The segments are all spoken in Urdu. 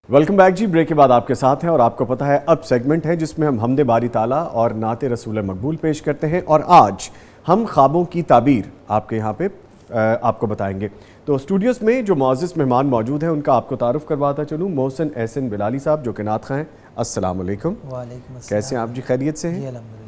ویلکم بیک جی. بریک کے بعد آپ کے ساتھ ہیں اور آپ کو پتہ ہے اب سیگمنٹ ہے جس میں ہم حمد باری تعالیٰ اور نعت رسول مقبول پیش کرتے ہیں، اور آج ہم خوابوں کی تعبیر آپ کے یہاں پہ آپ کو بتائیں گے. تو اسٹوڈیوز میں جو معزز مہمان موجود ہیں ان کا آپ کو تعارف کرواتا چلوں. محسن احسن بلالی صاحب جو کہ نعت خواں ہیں، السلام علیکم. وعلیکم السلام. کیسے ہیں آپ جی؟ خیریت سے ہیں؟ جی الحمدللہ.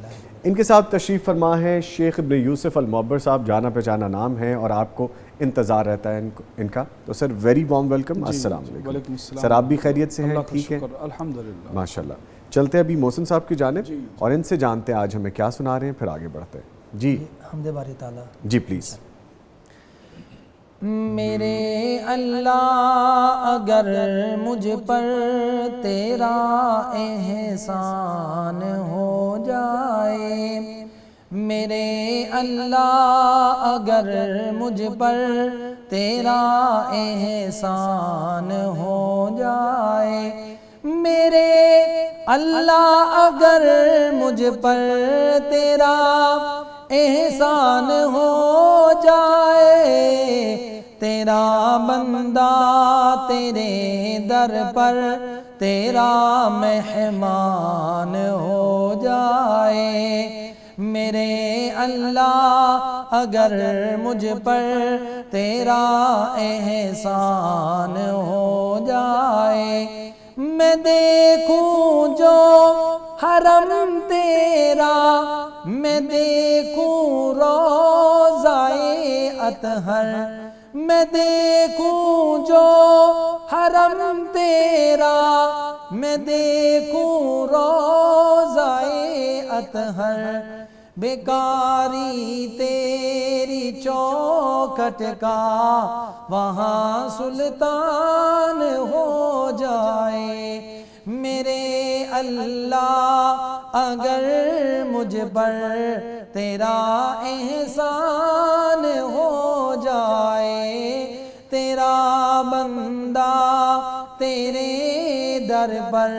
ان کے ساتھ تشریف فرما ہے شیخ ابن یوسف المعبر صاحب، جانا پہچانا نام ہے اور آپ کو انتظار رہتا ہے ان کا. تو سر ویری وارم ویلکم. السلام علیکم. وعلیکم السلام. سر آپ بھی خیریت سے ہیں؟ ٹھیک ہے الحمدللہ ماشاءاللہ. چلتے ہیں ابھی محسن صاحب کی جانب اور ان سے جانتے ہیں آج ہمیں کیا سنا رہے ہیں، پھر آگے بڑھتے ہیں. جی حمد باری تعالیٰ. جی پلیز. میرے اللہ اگر مجھ پر تیرا احسان ہو جائے، میرے اللہ اگر مجھ پر تیرا احسان ہو جائے، میرے اللہ اگر مجھ پر تیرا احسان ہو جائے، تیرا بندہ تیرے در پر تیرا مہمان ہو جائے، میرے اللہ اگر مجھ پر تیرا احسان ہو جائے، میں دیکھوں جو حرم تیرا، میں دیکھوں روضۂ اطہر، میں دیکھوں جو حرم تیرا، میں دیکھوں روضۂ اطہر، بیکاری تیری چوکھٹ کا وہاں سلطان ہو جائے، میرے اللہ اگر مجھ پر تیرا احسان ہو جائے، تیرا بندہ تیرے در پر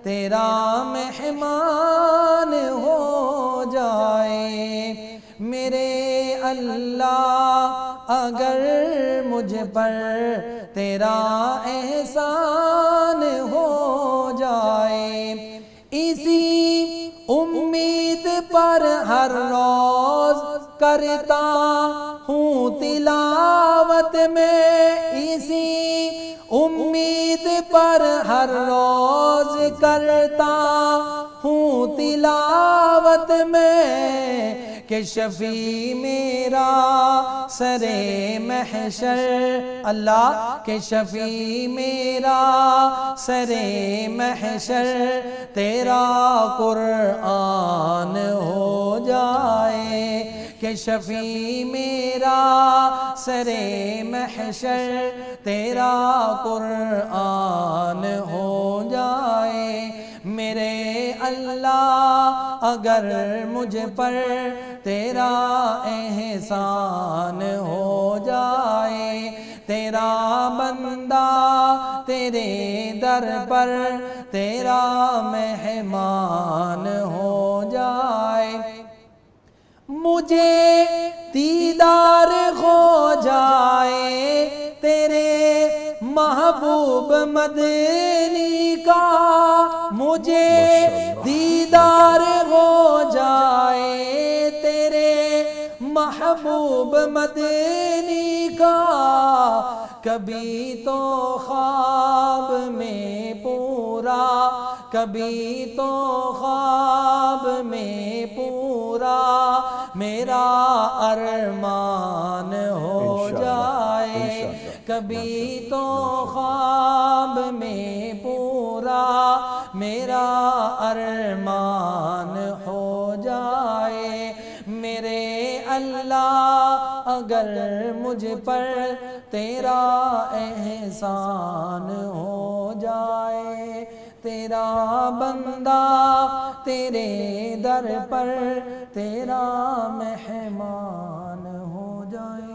تیرا مہمان ہو جائے، میرے اللہ اگر مجھ پر تیرا احسان ہو جائے، اسی امید پر ہر روز کرتا ہوں تلاوت میں، اسی امید پر ہر روز کرتا ہوں تلاوت میں، کہ شفیع میرا سرے محشر، اللہ کہ شفیع میرا سرے محشر تیرا قرآن ہو جائے، کہ شفیع میرا سرے محشر تیرا قرآن ہو جائے، میرے اللہ اگر مجھ پر تیرا احسان ہو جائے، تیرا بندہ تیرے در پر تیرا مہمان ہو جائے، مجھے دیدار ہو جائے تیرے محبوب مدنی کا، مجھے دیدار ہو جائے تیرے محبوب مدنی کا، کبھی تو خواب میں پورا، کبھی تو خواب میں پورا میرا ارمان ہو جائے، کبھی تو خواب میں پورا میرا ارمان ہو جائے، میرے اللہ اگر مجھ پر تیرا احسان ہو جائے، تیرا بندہ تیرے در پر تیرا مہمان ہو جائے۔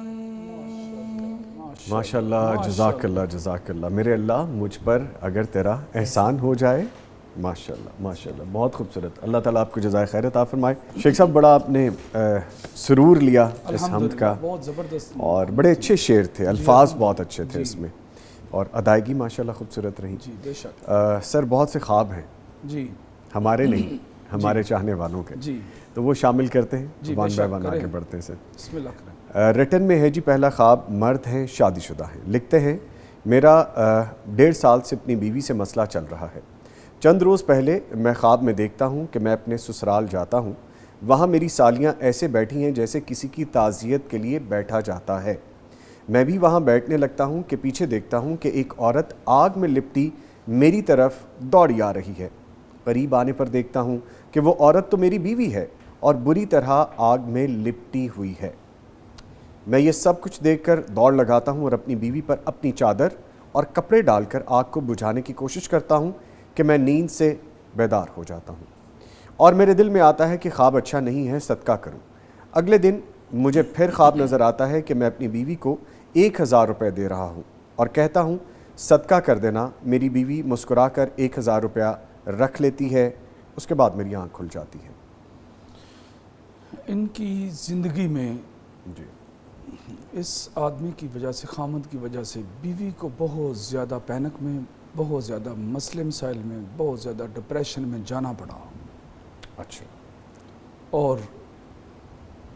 ماشاءاللہ، جزاک اللہ، جزاک اللہ۔ میرے اللہ مجھ پر اگر تیرا احسان ہو جائے، ماشاءاللہ ماشاءاللہ، بہت خوبصورت۔ اللہ تعالیٰ آپ کو جزائے خیر عطا فرمائے۔ شیخ صاحب بڑا آپ نے سرور لیا اس حمد کا، بہت زبردست، اور بڑے اچھے شعر تھے، الفاظ بہت اچھے تھے اس میں، اور ادائیگی ماشاءاللہ خوبصورت رہی۔ جی بے شک۔ سر بہت سے خواب ہیں جی ہمارے نہیں، ہمارے چاہنے والوں کے، جی تو وہ شامل کرتے ہیں جی، ون بے بائی شک، ون آگے کریں۔ بڑھتے ہیں سر۔ بسم اللہ کریں۔ ریٹن میں ہے جی پہلا خواب، مرد ہیں شادی شدہ ہیں، لکھتے ہیں میرا 1.5 سال سے اپنی بیوی سے مسئلہ چل رہا ہے۔ چند روز پہلے میں خواب میں دیکھتا ہوں کہ میں اپنے سسرال جاتا ہوں، وہاں میری سالیاں ایسے بیٹھی ہیں جیسے کسی کی تعزیت کے لیے بیٹھا جاتا ہے۔ میں بھی وہاں بیٹھنے لگتا ہوں کہ پیچھے دیکھتا ہوں کہ ایک عورت آگ میں لپٹی میری طرف دوڑی آ رہی ہے۔ قریب آنے پر دیکھتا ہوں کہ وہ عورت تو میری بیوی ہے اور بری طرح آگ میں لپٹی ہوئی ہے۔ میں یہ سب کچھ دیکھ کر دوڑ لگاتا ہوں اور اپنی بیوی پر اپنی چادر اور کپڑے ڈال کر آگ کو بجھانے کی کوشش کرتا ہوں کہ میں نیند سے بیدار ہو جاتا ہوں، اور میرے دل میں آتا ہے کہ خواب اچھا نہیں ہے، صدقہ کروں۔ اگلے دن مجھے پھر خواب نظر آتا ہے کہ میں اپنی بیوی کو 1000 روپے دے رہا ہوں اور کہتا ہوں صدقہ کر دینا۔ میری بیوی مسکرا کر 1000 روپیہ رکھ لیتی ہے، اس کے بعد میری آنکھ کھل جاتی ہے۔ ان کی زندگی میں جی اس آدمی کی وجہ سے، خامد کی وجہ سے، بیوی کو بہت زیادہ پینک میں، بہت زیادہ مسئلے مسائل میں، بہت زیادہ ڈپریشن میں جانا پڑا، اچھا، اور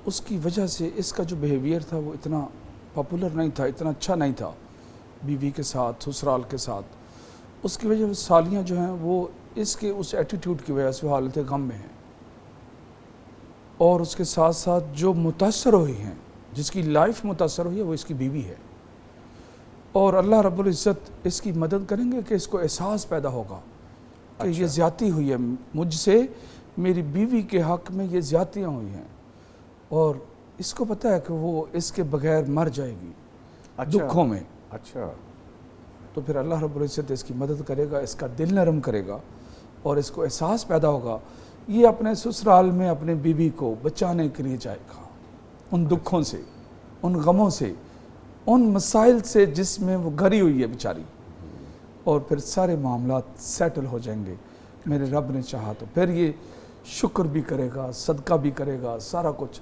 اس کی وجہ سے اس کا جو بیہیویئر تھا وہ اتنا پاپولر نہیں تھا، اتنا اچھا نہیں تھا بیوی کے ساتھ، سسرال کے ساتھ۔ اس کی وجہ سے سالیاں جو ہیں وہ اس کے اس ایٹیٹیوڈ کی وجہ سے حالت غم میں ہیں، اور اس کے ساتھ ساتھ جو متاثر ہوئی ہیں، جس کی لائف متاثر ہوئی ہے، وہ اس کی بیوی ہے، اور اللہ رب العزت اس کی مدد کریں گے کہ اس کو احساس پیدا ہوگا کہ یہ زیادتی ہوئی ہے مجھ سے، میری بیوی کے حق میں یہ زیادتیاں ہوئی ہیں، اور اس کو پتہ ہے کہ وہ اس کے بغیر مر جائے گی دکھوں میں۔ اچھا، تو پھر اللہ رب العزت اس کی مدد کرے گا، اس کا دل نرم کرے گا، اور اس کو احساس پیدا ہوگا، یہ اپنے سسرال میں اپنے بیوی کو بچانے کے لیے جائے گا ان دکھوں سے، ان غموں سے، ان مسائل سے جس میں وہ گھری ہوئی ہے بیچاری، اور پھر سارے معاملات سیٹل ہو جائیں گے میرے رب نے چاہا تو۔ پھر یہ شکر بھی کرے گا، صدقہ بھی کرے گا، سارا کچھ،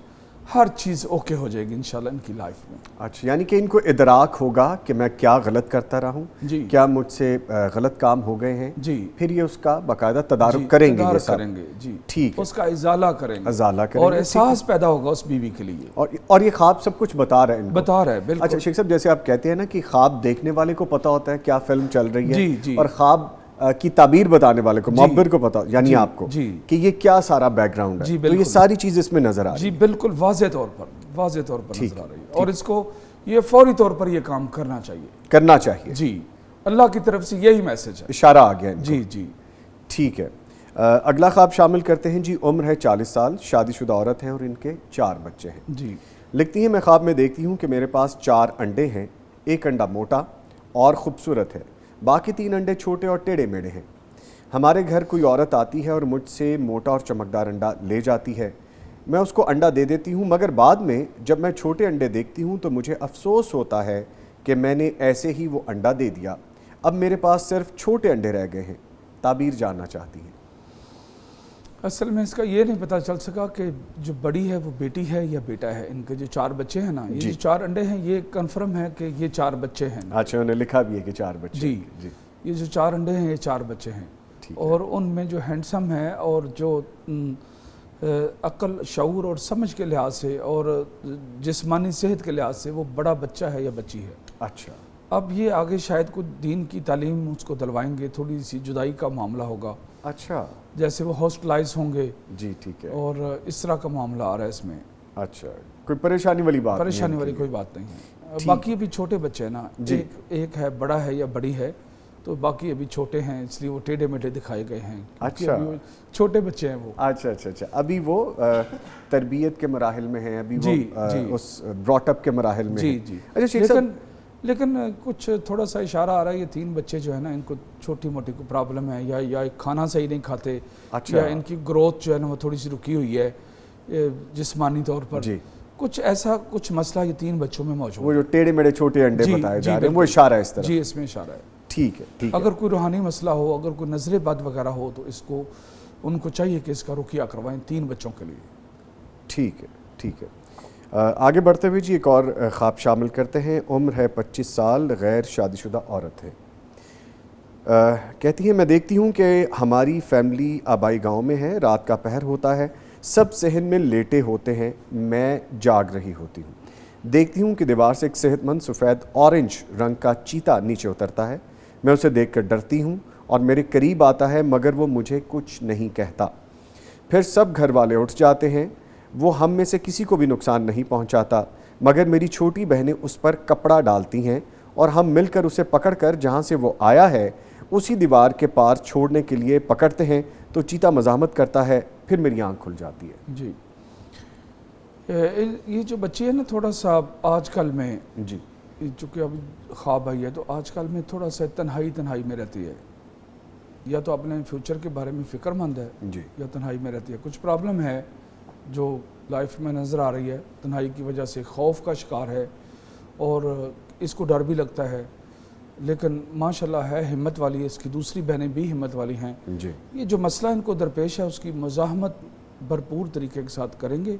ہر چیز اوکے ہو جائے گی انشاءاللہ ان کی لائف میں۔ اچھا، یعنی کہ ان کو ادراک ہوگا کہ میں کیا غلط کرتا رہا ہوں، جی کیا مجھ سے غلط کام ہو گئے ہیں، جی، پھر یہ اس کا باقاعدہ تدارک جی، کریں گے، یہ تدارک سب کریں گے، جی، ٹھیک ہے، اس کا ازالہ کریں گے، ازالہ کریں اور گے، احساس پیدا ہوگا اس بیوی کے لیے، اور یہ خواب سب کچھ بتا رہا ہے ان کو، بتا رہا ہے بالکل۔ اچھا شیخ صاحب، جیسے آپ کہتے ہیں نا کہ خواب دیکھنے والے کو پتا ہوتا ہے کیا فلم چل رہی ہے، جی جی، اور خواب کی تعبیر بتانے والے کو، معبر کو پتا، یعنی آپ کو، جی کہ یہ کیا سارا بیک گراؤنڈ ہے، جی تو یہ بالکل، ساری چیز اس میں نظر آ رہی جی ہے۔ بالکل واضح طور پر نظر آ رہی ہے، اور اس کو یہ فوری طور پر یہ کام کرنا چاہیے، جی، اللہ کی طرف سے یہی میسج ہے، اشارہ آ گیا ان کو۔ جی جی، ٹھیک ہے، اگلا خواب شامل کرتے ہیں جی، عمر ہے 40 سال، شادی شدہ عورت ہیں اور ان کے 4 بچے ہیں۔ جی، لکھتی ہیں میں خواب میں دیکھتی ہوں کہ میرے پاس 4 انڈے ہیں، ایک انڈا موٹا اور خوبصورت ہے، باقی 3 انڈے چھوٹے اور ٹیڑھے میڑے ہیں۔ ہمارے گھر کوئی عورت آتی ہے اور مجھ سے موٹا اور چمکدار انڈا لے جاتی ہے، میں اس کو انڈا دے دیتی ہوں، مگر بعد میں جب میں چھوٹے انڈے دیکھتی ہوں تو مجھے افسوس ہوتا ہے کہ میں نے ایسے ہی وہ انڈا دے دیا، اب میرے پاس صرف چھوٹے انڈے رہ گئے ہیں، تعبیر جاننا چاہتی ہیں۔ اصل میں اس کا یہ نہیں پتہ چل سکا کہ جو بڑی ہے وہ بیٹی ہے یا بیٹا ہے، ان کے جو 4 بچے ہیں نا، یہ جو 4 انڈے ہیں یہ کنفرم ہے کہ یہ 4 بچے ہیں۔ اچھا، انہوں نے لکھا بھی ہے کہ 4 بچے، جی، یہ جو 4 انڈے ہیں یہ 4 بچے ہیں، اور ان میں جو ہینڈسم ہے اور جو عقل، شعور اور سمجھ کے لحاظ سے اور جسمانی صحت کے لحاظ سے وہ بڑا بچہ ہے یا بچی ہے۔ اچھا، اب یہ آگے شاید کچھ دین کی تعلیم اس کو دلوائیں گے، تھوڑی سی جدائی کا معاملہ ہوگا، اچھا، جیسے وہ ہاسٹلائز ہوں گے، جی ٹھیک ہے، اور اس طرح کا معاملہ آ رہا ہے اس میں۔ اچھا، کوئی پریشانی والی بات نہیں، پریشانی والی کوئی بات نہیں ہے، باقی ابھی چھوٹے بچے ہیں نا، ایک ہے بڑا ہے یا بڑی ہے، تو باقی ابھی چھوٹے ہیں، اس لیے وہ ٹیڑھے میڑھے دکھائے گئے ہیں، اچھا، چھوٹے بچے ہیں وہ۔ اچھا اچھا اچھا، ابھی وہ تربیت کے مراحل میں ہیں، ابھی وہ اس براٹ اپ کے مراحل میں ہیں۔ جی، اچھا شیخ صاحب، لیکن کچھ تھوڑا سا اشارہ آ رہا ہے یہ 3 بچے جو ہے نا ان کو چھوٹی موٹی کوئی پرابلم ہے یا کھانا صحیح نہیں کھاتے یا ان کی گروتھ جو ہے نا وہ تھوڑی سی رکی ہوئی ہے جسمانی طور پر کچھ ایسا کچھ مسئلہ یہ 3 بچوں میں موجود ہے. وہ جو ٹیڑھے میڑھے چھوٹے انڈے بتائے جا رہے ہیں وہ اشارہ ہے اس طرح. جی اس میں اشارہ ہے. ٹھیک ہے. اگر کوئی روحانی مسئلہ ہو, اگر کوئی نظر بد وغیرہ ہو تو اس کو ان کو چاہیے کہ اس کا رقیہ کروائیں 3 بچوں کے لیے. ٹھیک ہے. آگے بڑھتے ہوئے جی ایک اور خواب شامل کرتے ہیں. عمر ہے 25 سال, غیر شادی شدہ عورت ہے. کہتی ہیں میں دیکھتی ہوں کہ ہماری فیملی آبائی گاؤں میں ہے, رات کا پہر ہوتا ہے, سب صحن میں لیٹے ہوتے ہیں, میں جاگ رہی ہوتی ہوں. دیکھتی ہوں کہ دیوار سے ایک صحت مند سفید اورنج رنگ کا چیتا نیچے اترتا ہے. میں اسے دیکھ کر ڈرتی ہوں اور میرے قریب آتا ہے مگر وہ مجھے کچھ نہیں کہتا. پھر سب گھر والے اٹھ جاتے ہیں. وہ ہم میں سے کسی کو بھی نقصان نہیں پہنچاتا مگر میری چھوٹی بہنیں اس پر کپڑا ڈالتی ہیں اور ہم مل کر اسے پکڑ کر جہاں سے وہ آیا ہے اسی دیوار کے پار چھوڑنے کے لیے پکڑتے ہیں تو چیتا مزاحمت کرتا ہے. پھر میری آنکھ کھل جاتی ہے. جی یہ جو بچی ہے نا تھوڑا سا آج کل میں جی چونکہ اب خواب آئی ہے تو آج کل میں تھوڑا سا تنہائی میں رہتی ہے. یا تو اپنے فیوچر کے بارے میں فکر مند ہے جی یا تنہائی میں رہتی ہے. کچھ پرابلم ہے جو لائف میں نظر آ رہی ہے, تنہائی کی وجہ سے خوف کا شکار ہے اور اس کو ڈر بھی لگتا ہے. لیکن ماشاءاللہ ہے ہمت والی ہے, اس کی دوسری بہنیں بھی ہمت والی ہیں. جی یہ جو مسئلہ ان کو درپیش ہے اس کی مزاحمت بھرپور طریقے کے ساتھ کریں گے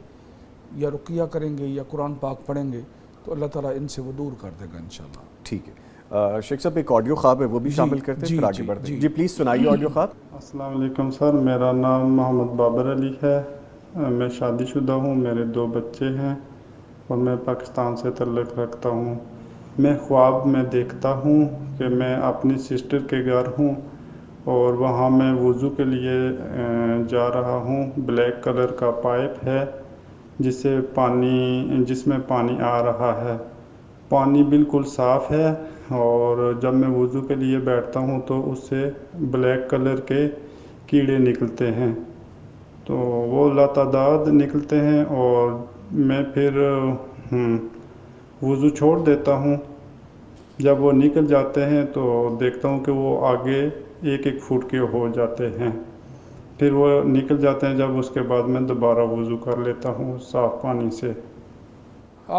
یا رقیہ کریں گے یا قرآن پاک پڑھیں گے تو اللہ تعالیٰ ان سے وہ دور کر دے گا انشاءاللہ. ٹھیک ہے. شیخ صاحب ایک آڈیو خواب ہے وہ بھی شامل کرتے ہیں پھر آگے بڑھتے ہیں. جی پلیز سنائیے آڈیو خواب. السلام علیکم سر, میرا نام محمد بابر علی ہے. میں شادی شدہ ہوں, میرے 2 بچے ہیں اور میں پاکستان سے تعلق رکھتا ہوں. میں خواب میں دیکھتا ہوں کہ میں اپنی سسٹر کے گھر ہوں اور وہاں میں وضو کے لیے جا رہا ہوں. بلیک کلر کا پائپ ہے جس میں پانی آ رہا ہے. پانی بالکل صاف ہے اور جب میں وضو کے لیے بیٹھتا ہوں تو اس سے بلیک کلر کے کیڑے نکلتے ہیں. تو وہ لاتعداد نکلتے ہیں اور میں پھر وضو چھوڑ دیتا ہوں. جب وہ نکل جاتے ہیں تو دیکھتا ہوں کہ وہ آگے 1-1 فٹ کے ہو جاتے ہیں. پھر وہ نکل جاتے ہیں جب اس کے بعد میں دوبارہ وضو کر لیتا ہوں صاف پانی سے.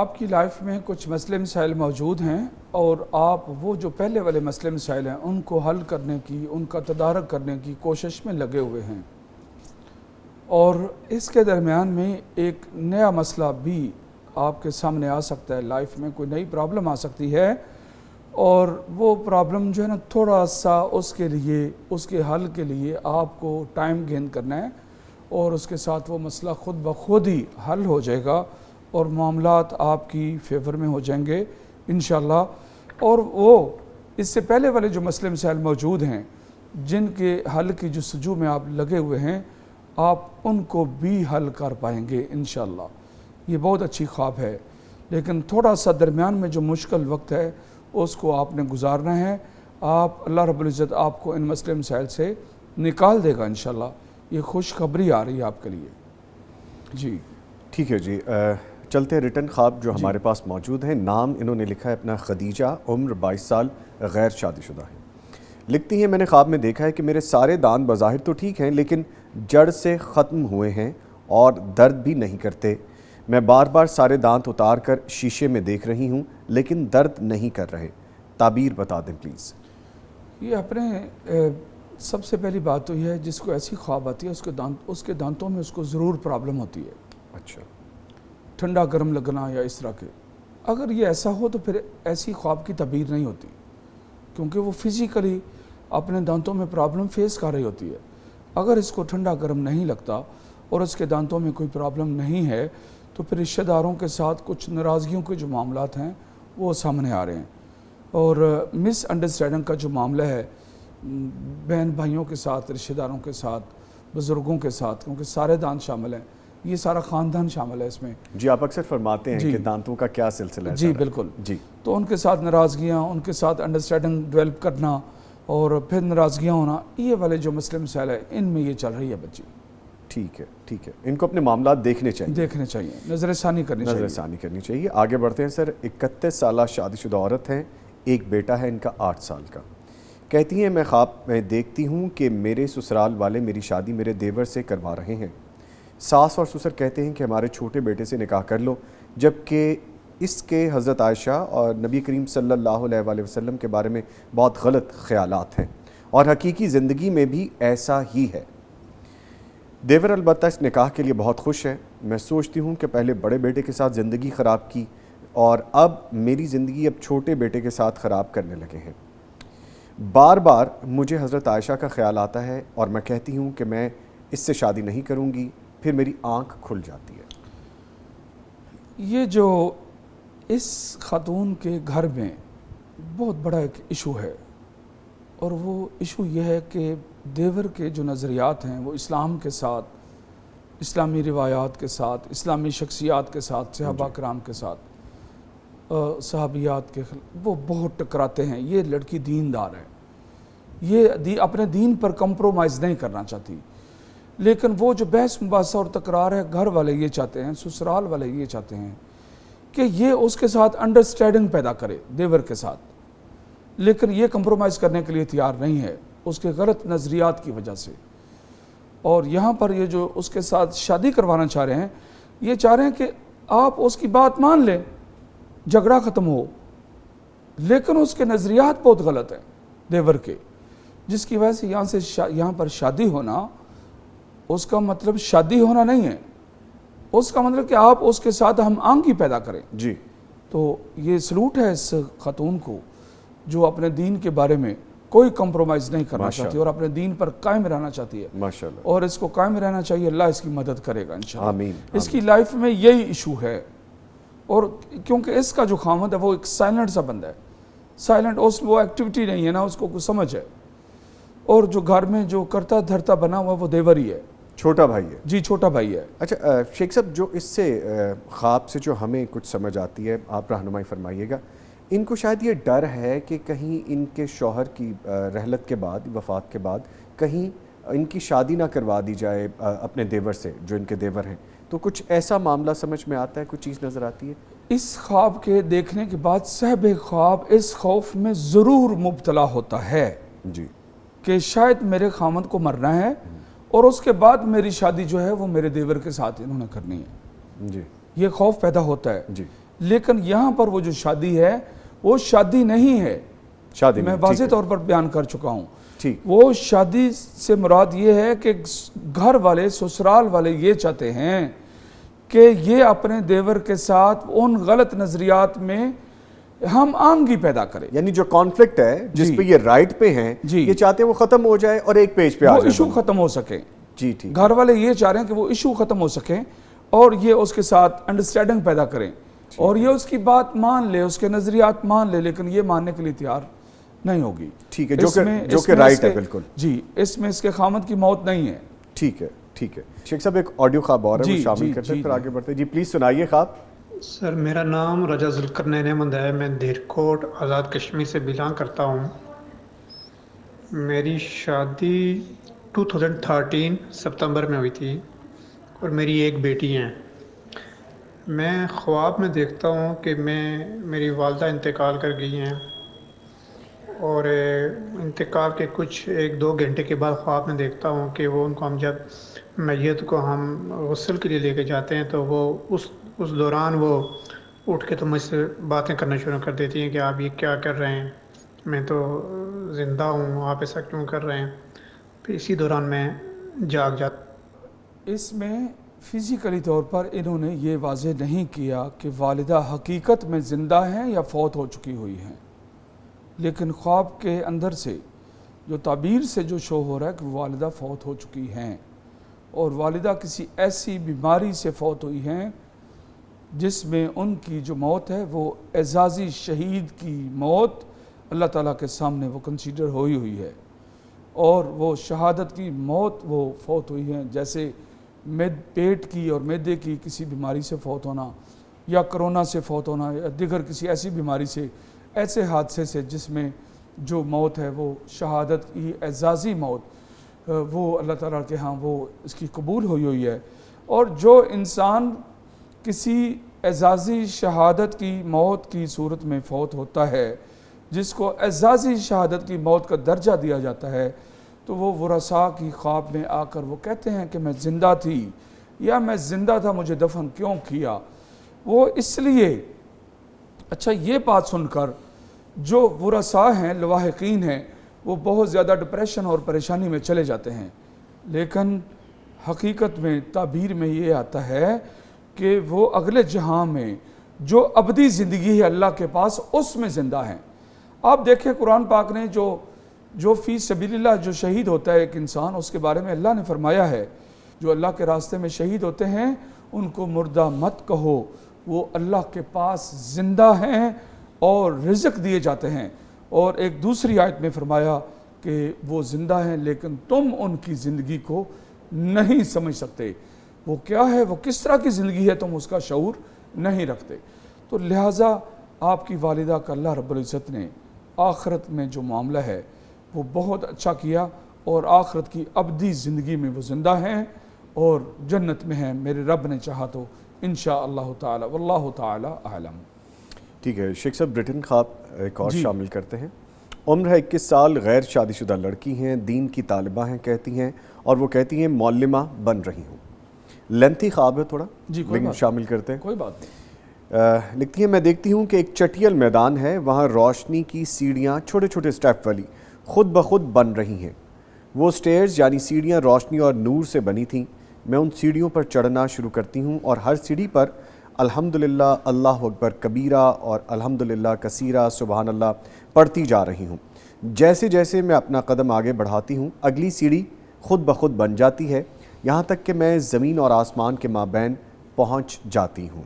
آپ کی لائف میں کچھ مسئلے مسائل موجود ہیں اور آپ وہ جو پہلے والے مسئلے مسائل ہیں ان کو حل کرنے کی, ان کا تدارک کرنے کی کوشش میں لگے ہوئے ہیں. اور اس کے درمیان میں ایک نیا مسئلہ بھی آپ کے سامنے آ سکتا ہے. لائف میں کوئی نئی پرابلم آ سکتی ہے اور وہ پرابلم جو ہے نا تھوڑا سا اس کے حل کے لیے آپ کو ٹائم گین کرنا ہے اور اس کے ساتھ وہ مسئلہ خود بخود ہی حل ہو جائے گا اور معاملات آپ کی فیور میں ہو جائیں گے انشاءاللہ. اور وہ اس سے پہلے والے جو مسئلے مسائل موجود ہیں جن کے حل کی جستجو میں آپ لگے ہوئے ہیں آپ ان کو بھی حل کر پائیں گے انشاءاللہ. یہ بہت اچھی خواب ہے لیکن تھوڑا سا درمیان میں جو مشکل وقت ہے اس کو آپ نے گزارنا ہے. آپ اللہ رب العزت آپ کو ان مسئلے مسائل سے نکال دے گا انشاءاللہ. یہ خوشخبری آ رہی ہے آپ کے لیے. جی ٹھیک ہے جی. چلتے ہیں ریٹن خواب جو ہمارے پاس موجود ہیں. نام انہوں نے لکھا ہے اپنا خدیجہ, عمر 22 سال, غیر شادی شدہ ہے. لکھتی ہیں میں نے خواب میں دیکھا ہے کہ میرے سارے دانت بظاہر تو ٹھیک ہیں لیکن جڑ سے ختم ہوئے ہیں اور درد بھی نہیں کرتے. میں بار بار سارے دانت اتار کر شیشے میں دیکھ رہی ہوں لیکن درد نہیں کر رہے. تعبیر بتا دیں پلیز. یہ اپنے سب سے پہلی بات تو یہ ہے جس کو ایسی خواب آتی ہے اس کے دانتوں میں اس کو ضرور پرابلم ہوتی ہے. اچھا. ٹھنڈا گرم لگنا یا اس طرح کے. اگر یہ ایسا ہو تو پھر ایسی خواب کی تعبیر نہیں ہوتی کیونکہ وہ فزیکلی اپنے دانتوں میں پرابلم فیس کر رہی ہوتی ہے. اگر اس کو ٹھنڈا گرم نہیں لگتا اور اس کے دانتوں میں کوئی پرابلم نہیں ہے تو پھر رشتہ داروں کے ساتھ کچھ ناراضگیوں کے جو معاملات ہیں وہ سامنے آ رہے ہیں. اور مس انڈرسٹینڈنگ کا جو معاملہ ہے بہن بھائیوں کے ساتھ, رشتہ داروں کے ساتھ, بزرگوں کے ساتھ, کیونکہ سارے دانت شامل ہیں, یہ سارا خاندان شامل ہے اس میں. جی آپ اکثر فرماتے ہیں کہ دانتوں کا کیا سلسلہ ہے. جی بالکل. جی تو ان کے ساتھ ناراضگیاں, ان کے ساتھ انڈرسٹینڈنگ ڈیولپ کرنا اور پھر ناراضگیاں ہونا, یہ والے جو مسئلے مسائل ہیں ان میں یہ چل رہی ہے بچی. ٹھیک ہے، ٹھیک ہے، ان کو اپنے معاملات دیکھنے چاہیے، دیکھنے چاہیے، نظر ثانی کرنی چاہیے. نظر ثانی کرنی چاہیے. آگے بڑھتے ہیں سر. 31 سالہ شادی شدہ عورت ہیں، ایک بیٹا ہے ان کا 8 سال کا. کہتی ہیں میں خواب میں دیکھتی ہوں کہ میرے سسرال والے میری شادی میرے دیور سے کروا رہے ہیں. ساس اور سسر کہتے ہیں کہ ہمارے چھوٹے بیٹے سے نکاح کر لو، جبکہ اس کے حضرت عائشہ اور نبی کریم صلی اللہ علیہ وآلہ وسلم کے بارے میں بہت غلط خیالات ہیں اور حقیقی زندگی میں بھی ایسا ہی ہے. دیور البتہ اس نکاح کے لیے بہت خوش ہے. میں سوچتی ہوں کہ پہلے بڑے بیٹے کے ساتھ زندگی خراب کی اور اب میری زندگی اب چھوٹے بیٹے کے ساتھ خراب کرنے لگے ہیں. بار بار مجھے حضرت عائشہ کا خیال آتا ہے اور میں کہتی ہوں کہ میں اس سے شادی نہیں کروں گی، پھر میری آنکھ کھل جاتی ہے. یہ جو اس خاتون کے گھر میں بہت بڑا ایک ایشو ہے، اور وہ ایشو یہ ہے کہ دیور کے جو نظریات ہیں وہ اسلام کے ساتھ، اسلامی روایات کے ساتھ، اسلامی شخصیات کے ساتھ، صحابہ کرام کے ساتھ، صحابیات کے وہ بہت ٹکراتے ہیں. یہ لڑکی دیندار ہے، یہ اپنے دین پر کمپرومائز نہیں کرنا چاہتی، لیکن وہ جو بحث مباحثہ اور تکرار ہے، گھر والے یہ چاہتے ہیں، سسرال والے یہ چاہتے ہیں کہ یہ اس کے ساتھ انڈرسٹینڈنگ پیدا کرے دیور کے ساتھ، لیکن یہ کمپرومائز کرنے کے لیے تیار نہیں ہے اس کے غلط نظریات کی وجہ سے. اور یہاں پر یہ جو اس کے ساتھ شادی کروانا چاہ رہے ہیں، یہ چاہ رہے ہیں کہ آپ اس کی بات مان لیں، جھگڑا ختم ہو، لیکن اس کے نظریات بہت غلط ہیں دیور کے، جس کی وجہ سے یہاں پر شادی ہونا، اس کا مطلب شادی ہونا نہیں ہے، اس کا مطلب کہ آپ اس کے ساتھ ہم آہنگی پیدا کریں. جی. تو یہ سلوٹ ہے اس خاتون کو جو اپنے دین کے بارے میں کوئی کمپرومائز نہیں کرنا چاہتی اور اپنے دین پر قائم رہنا چاہتی ہے. ماشاءاللہ. اور اس کو قائم رہنا چاہیے، اللہ اس کی مدد کرے گا انشاءاللہ. آمین. اس کی لائف میں یہی ایشو ہے، اور کیونکہ اس کا جو خامد ہے وہ ایک سائلنٹ سا بندہ ہے، سائلنٹ، وہ ایکٹیویٹی نہیں ہے نا اس کو کچھ سمجھ ہے، اور جو گھر میں جو کرتا دھرتا بنا ہوا وہ دیور ہی ہے، چھوٹا بھائی ہے. جی چھوٹا بھائی ہے. اچھا شیخ صاحب، جو اس سے خواب سے جو ہمیں کچھ سمجھ آتی ہے، آپ رہنمائی فرمائیے گا. ان کو شاید یہ ڈر ہے کہ کہیں ان کے شوہر کی رحلت کے بعد، وفات کے بعد، کہیں ان کی شادی نہ کروا دی جائے اپنے دیور سے جو ان کے دیور ہیں. تو کچھ ایسا معاملہ سمجھ میں آتا ہے، کچھ چیز نظر آتی ہے؟ اس خواب کے دیکھنے کے بعد صاحب خواب اس خوف میں ضرور مبتلا ہوتا ہے جی کہ شاید میرے خامد کو مرنا ہے اور اس کے بعد میری شادی جو ہے وہ میرے دیور کے ساتھ انہوں نے کرنی ہے. جی. یہ خوف پیدا ہوتا ہے. جی. لیکن یہاں پر وہ جو شادی ہے وہ شادی نہیں ہے، شادی میں واضح طور پر بیان کر چکا ہوں. ٹھیک. وہ شادی سے مراد یہ ہے کہ گھر والے، سسرال والے یہ چاہتے ہیں کہ یہ اپنے دیور کے ساتھ ان غلط نظریات میں ہم آہنگی پیدا کریں. یعنی جو کانفلکٹ ہے جس پہ یہ رائٹ پہ ہیں، یہ چاہتے ہیں وہ ختم ہو جائے اور ایک پیج پہ آ جائے، وہ ایشو ختم ہو سکے. جی ٹھیک. گھر والے یہ چاہ رہے ہیں کہ وہ ایشو ختم ہو سکیں اور یہ اس کے ساتھ انڈرسٹینڈنگ پیدا کریں اور یہ اس کی بات مان لے، اس کے نظریات مان لے، لیکن یہ ماننے کے لیے تیار نہیں ہوگی. ٹھیک ہے، جو کہ رائٹ ہے بالکل. جی، اس میں اس کے خامد کی موت نہیں ہے. ٹھیک ہے، ٹھیک ہے. شیخ صاحب ایک آڈیو خواب اور ہے، وہ شامل کرتے ہیں، پھر آگے بڑھتے ہیں. جی پلیز سنائیے خواب. سر میرا نام رجا ذوالقرنین احمد ہے، میں دھیرکوٹ آزاد کشمیر سے بلانگ کرتا ہوں. میری شادی 2013 ستمبر میں ہوئی تھی اور میری ایک بیٹی ہیں. میں خواب میں دیکھتا ہوں کہ میری والدہ انتقال کر گئی ہیں، اور انتقال کے کچھ 1-2 گھنٹے کے بعد خواب میں دیکھتا ہوں کہ وہ ان کو ہم جب میت کو ہم غسل کے لیے لے کے جاتے ہیں تو وہ اس دوران وہ اٹھ کے تو مجھ سے باتیں کرنا شروع کر دیتی ہیں کہ آپ یہ کیا کر رہے ہیں، میں تو زندہ ہوں، آپ ایسا کیوں کر رہے ہیں. پھر اسی دوران میں جاگ جاتا. اس میں فزیکلی طور پر انہوں نے یہ واضح نہیں کیا کہ والدہ حقیقت میں زندہ ہیں یا فوت ہو چکی ہوئی ہیں، لیکن خواب کے اندر سے جو تعبیر سے جو شو ہو رہا ہے کہ والدہ فوت ہو چکی ہیں اور والدہ کسی ایسی بیماری سے فوت ہوئی ہیں جس میں ان کی جو موت ہے وہ اعزازی شہید کی موت اللہ تعالیٰ کے سامنے وہ کنسیڈر ہوئی ہے، اور وہ شہادت کی موت وہ فوت ہوئی ہیں، جیسے پیٹ کی اور معدے کی کسی بیماری سے فوت ہونا یا کرونا سے فوت ہونا یا دیگر کسی ایسی بیماری سے، ایسے حادثے سے جس میں جو موت ہے وہ شہادت کی اعزازی موت. وہ اللہ تعالیٰ کے ہاں وہ اس کی قبول ہوئی ہے۔ اور جو انسان کسی اعزازی شہادت کی موت کی صورت میں فوت ہوتا ہے، جس کو اعزازی شہادت کی موت کا درجہ دیا جاتا ہے، تو وہ ورثاء کی خواب میں آ کر وہ کہتے ہیں کہ میں زندہ تھی، یا میں زندہ تھا، مجھے دفن کیوں کیا؟ وہ اس لیے اچھا یہ بات سن کر جو ورثاء ہیں، لواحقین ہیں، وہ بہت زیادہ ڈپریشن اور پریشانی میں چلے جاتے ہیں، لیکن حقیقت میں تعبیر میں یہ آتا ہے کہ وہ اگلے جہاں میں جو ابدی زندگی ہے اللہ کے پاس، اس میں زندہ ہیں۔ آپ دیکھیں قرآن پاک نے جو فی سبیل اللہ جو شہید ہوتا ہے ایک انسان، اس کے بارے میں اللہ نے فرمایا ہے جو اللہ کے راستے میں شہید ہوتے ہیں ان کو مردہ مت کہو، وہ اللہ کے پاس زندہ ہیں اور رزق دیے جاتے ہیں۔ اور ایک دوسری آیت میں فرمایا کہ وہ زندہ ہیں لیکن تم ان کی زندگی کو نہیں سمجھ سکتے، وہ کیا ہے، وہ کس طرح کی زندگی ہے، تم اس کا شعور نہیں رکھتے۔ تو لہٰذا آپ کی والدہ کا اللہ رب العزت نے آخرت میں جو معاملہ ہے وہ بہت اچھا کیا، اور آخرت کی ابدی زندگی میں وہ زندہ ہیں اور جنت میں ہیں، میرے رب نے چاہا تو انشاءاللہ تعالی، واللہ تعالی اعلم۔ ٹھیک ہے شیخ صاحب، ریٹن خواب ایک اور شامل کرتے ہیں۔ عمر ہے 21 سال، غیر شادی شدہ لڑکی ہیں، دین کی طالبہ ہیں کہتی ہیں، اور وہ کہتی ہیں معلمہ بن رہی ہوں۔ لینتھی خواب ہے تھوڑا، لیکن شامل کرتے ہیں۔ کوئی بات نہیں۔ لکھتی ہیں میں دیکھتی ہوں کہ ایک چٹیل میدان ہے، وہاں روشنی کی سیڑھیاں چھوٹے چھوٹے سٹیپ والی خود بخود بن رہی ہیں۔ وہ سٹیئرز یعنی سیڑھیاں روشنی اور نور سے بنی تھیں۔ میں ان سیڑھیوں پر چڑھنا شروع کرتی ہوں اور ہر سیڑھی پر الحمدللہ، اللہ اکبر کبیرہ اور الحمدللہ کثیرہ، سبحان اللہ پڑھتی جا رہی ہوں۔ جیسے جیسے میں اپنا قدم آگے بڑھاتی ہوں اگلی سیڑھی خود بخود بن جاتی ہے، یہاں تک کہ میں زمین اور آسمان کے مابین پہنچ جاتی ہوں۔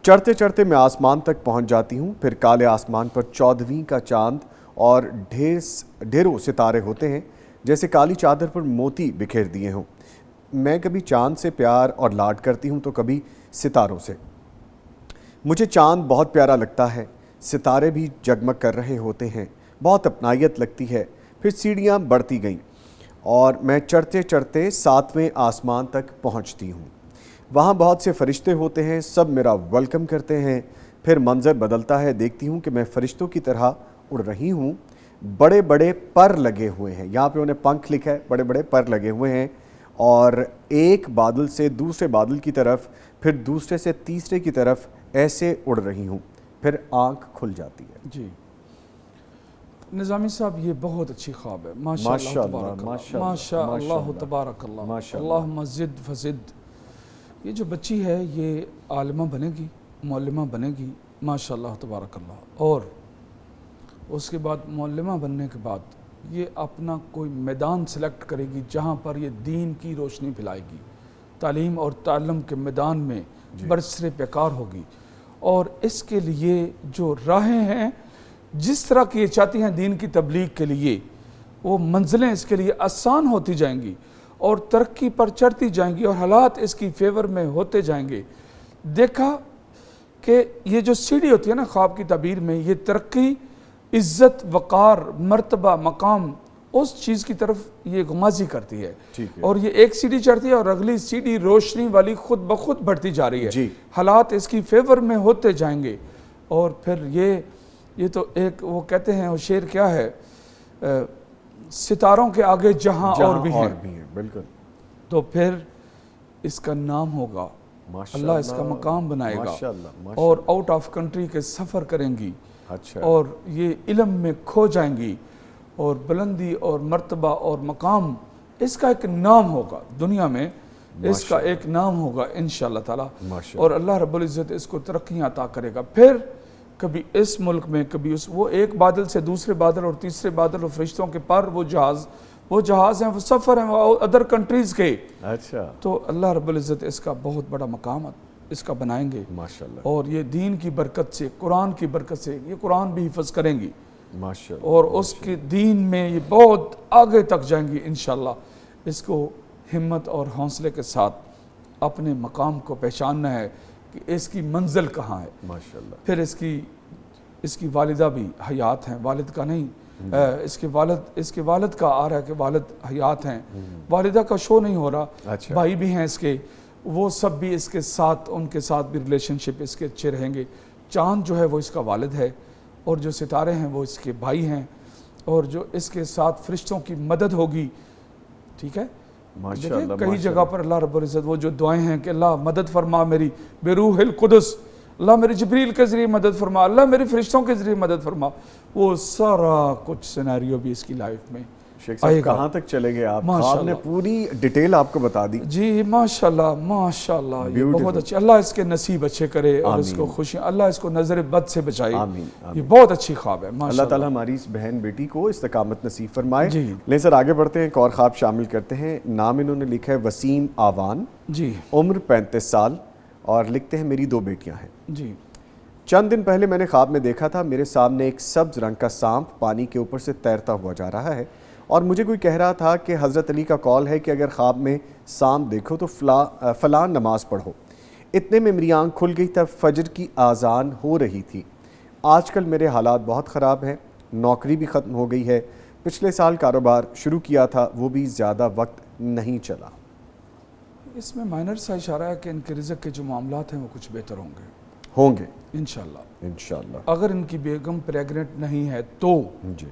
چڑھتے چڑھتے میں آسمان تک پہنچ جاتی ہوں، پھر کالے آسمان پر 14ویں کا چاند اور ڈھیروں ستارے ہوتے ہیں جیسے کالی چادر پر موتی بکھیر دیے ہوں۔ میں کبھی چاند سے پیار اور لاڈ کرتی ہوں تو کبھی ستاروں سے۔ مجھے چاند بہت پیارا لگتا ہے، ستارے بھی جگمگ کر رہے ہوتے ہیں، بہت اپنائیت لگتی ہے۔ پھر سیڑھیاں بڑھتی گئیں اور میں چڑھتے چڑھتے 7ویں آسمان تک پہنچتی ہوں۔ وہاں بہت سے فرشتے ہوتے ہیں، سب میرا ویلکم کرتے ہیں۔ پھر منظر بدلتا ہے، دیکھتی ہوں کہ میں فرشتوں کی طرح اڑ رہی ہوں، بڑے بڑے پر لگے ہوئے ہیں، یہاں پہ انہیں پنکھ لکھا ہے، بڑے بڑے پر لگے ہوئے ہیں، اور ایک بادل سے دوسرے بادل کی طرف، پھر دوسرے سے تیسرے کی طرف ایسے اڑ رہی ہوں، پھر آنکھ کھل جاتی ہے۔ جی نظامی صاحب، یہ بہت اچھی خواب ہے، ماشاءاللہ تبارک اللہ، ماشاءاللہ تبارک اللہ، اللہم زد فزد۔ یہ جو بچی ہے یہ عالمہ بنے گی، معلمہ بنے گی، ماشاءاللہ تبارک اللہ، اور اس کے بعد معلمہ بننے کے بعد یہ اپنا کوئی میدان سلیکٹ کرے گی جہاں پر یہ دین کی روشنی پھیلائے گی، تعلیم اور تعلم کے میدان میں برسر پیکار ہوگی، اور اس کے لیے جو راہیں ہیں جس طرح کی یہ چاہتی ہیں دین کی تبلیغ کے لیے، وہ منزلیں اس کے لیے آسان ہوتی جائیں گی اور ترقی پر چڑھتی جائیں گی اور حالات اس کی فیور میں ہوتے جائیں گے۔ دیکھا کہ یہ جو سیڑھی ہوتی ہے نا خواب کی تعبیر میں، یہ ترقی، عزت، وقار، مرتبہ، مقام، اس چیز کی طرف یہ غمازی کرتی ہے، اور یہ ایک سیڑھی چڑھتی ہے اور اگلی سیڑھی روشنی والی خود بخود بڑھتی جا رہی ہے، حالات اس کی فیور میں ہوتے جائیں گے، اور پھر یہ تو ایک وہ کہتے ہیں وہ شعر کیا ہے، ستاروں کے آگے جہاں اور بھی ہیں، بالکل، تو پھر اس کا نام ہوگا، اللہ اس کا مقام بنائے گا، اور آؤٹ آف کنٹری کے سفر کریں گی، اور یہ علم میں کھو جائیں گی، اور بلندی اور مرتبہ اور مقام اس کا ایک نام ہوگا دنیا میں، اس کا ایک نام ہوگا انشاءاللہ تعالی، اور اللہ رب العزت اس کو ترقیاں عطا کرے گا۔ پھر کبھی اس ملک میں، کبھی وہ ایک بادل سے دوسرے بادل اور تیسرے بادل، اور فرشتوں کے پر وہ جہاز ہیں، وہ سفر ہیں، وہ ادر کنٹریز کے، تو اللہ رب العزت اس کا بہت بڑا مقام اس کا بنائیں گے، اور یہ دین کی برکت سے، قرآن کی برکت سے یہ قرآن بھی حفظ کریں گی، اور اس کے دین میں یہ بہت آگے تک جائیں گی انشاءاللہ۔ اس کو ہمت اور حوصلے کے ساتھ اپنے مقام کو پہچاننا ہے کہ اس کی منزل کہاں ہے۔ پھر اس کی والدہ بھی حیات ہیں، والد کا نہیں، اس کے والد کا آ رہا ہے کہ والد حیات ہیں، والدہ کا شو نہیں ہو رہا، اچھا۔ بھائی بھی ہیں اس کے، وہ سب بھی اس کے ساتھ، ان کے ساتھ بھی ریلیشن شپ اس کے اچھے رہیں گے۔ چاند جو ہے وہ اس کا والد ہے، اور جو ستارے ہیں وہ اس کے بھائی ہیں، اور جو اس کے ساتھ فرشتوں کی مدد ہوگی، ٹھیک ہے۔ ماشاءاللہ، کئی جگہ پر اللہ رب العزت وہ جو دعائیں ہیں کہ اللہ مدد فرما میری بے روح القدس، اللہ میری جبریل کے ذریعے مدد فرما، اللہ میری فرشتوں کے ذریعے مدد فرما، وہ سارا کچھ سینیریو بھی اس کی لائف میں شیخ صاحب کہاں تک چلے گئے آپ؟ خواب نے پوری ڈیٹیل آپ کو بتا دی۔ جی ماشاءاللہ ماشاءاللہ، یہ بہت اچھی، اللہ اس کے نصیب اچھے کرے اور اس کو خوشیاں، اللہ اس کو نظر بد سے بچائے، یہ بہت اچھی خواب ہے ماشاءاللہ۔ اللہ تعالیٰ ہماری اس بہن بیٹی کو استقامت نصیب فرمائے۔ جی لیں سر آگے بڑھتے ہیں، ایک اور خواب شامل کرتے ہیں۔ نام انہوں نے لکھا ہے وسیم آوان، جی عمر 35 سال، اور لکھتے ہیں میری 2 بیٹیاں ہیں۔ جی چند دن پہلے میں نے خواب میں دیکھا تھا میرے سامنے ایک سبز رنگ کا سانپ پانی کے اوپر سے تیرتا ہوا جا رہا ہے، اور مجھے کوئی کہہ رہا تھا کہ حضرت علی کا قول ہے کہ اگر خواب میں سانپ دیکھو تو فلاں نماز پڑھو۔ اتنے میں میری آنکھ کھل گئی تب فجر کی آذان ہو رہی تھی۔ آج کل میرے حالات بہت خراب ہیں، نوکری بھی ختم ہو گئی ہے، پچھلے سال کاروبار شروع کیا تھا وہ بھی زیادہ وقت نہیں چلا۔ اس میں مائنر سا اشارہ ہے کہ ان کے رزق کے جو معاملات ہیں وہ کچھ بہتر ہوں گے انشاءاللہ۔ اگر ان کی بیگم پریگننٹ نہیں ہے تو جی